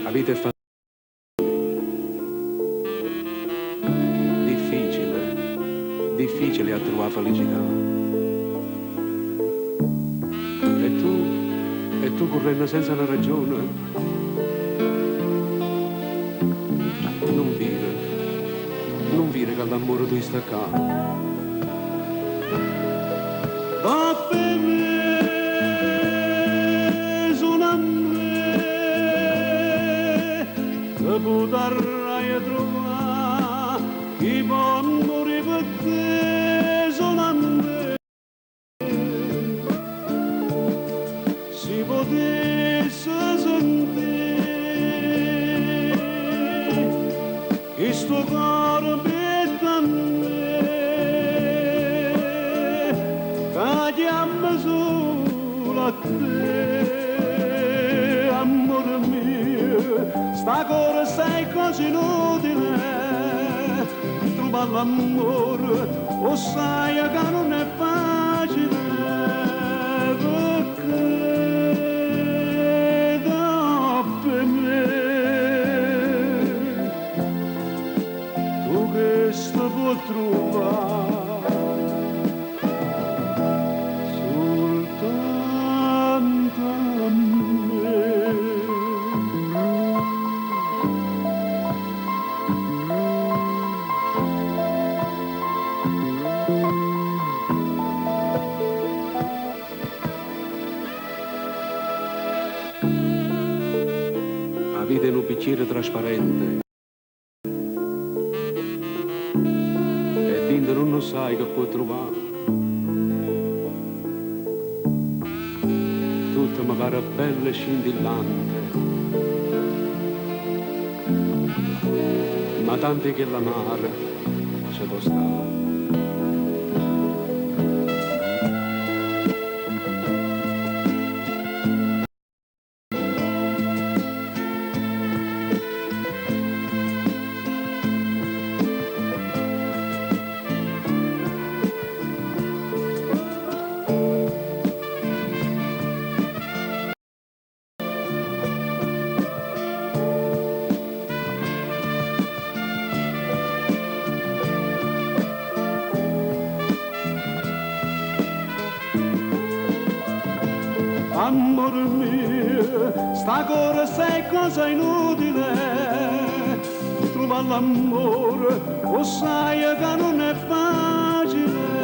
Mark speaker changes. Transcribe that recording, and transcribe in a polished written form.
Speaker 1: La vita è fatta difficile a trovare felicità. E tu correndo senza la ragione, non dire che l'amore tu sta accanto.
Speaker 2: Potrai trovare chi può morire per te solamente si potesse sentire che sto cuore per a me che chiama solo a te amore mio. Sta cosa sei così inutile, trova l'amore, o sai che non è facile, perché dopo me, tu che sto puoi trovare, soltanto a me.
Speaker 1: La vita è un bicchiere trasparente e dentro non sai che puoi trovare. Tutto mi pare bello e scintillante, ma tanti che l'amare c'è da stare.
Speaker 2: Amore mio, sta cosa sei cosa inutile, trova l'amore, o sai che non è facile.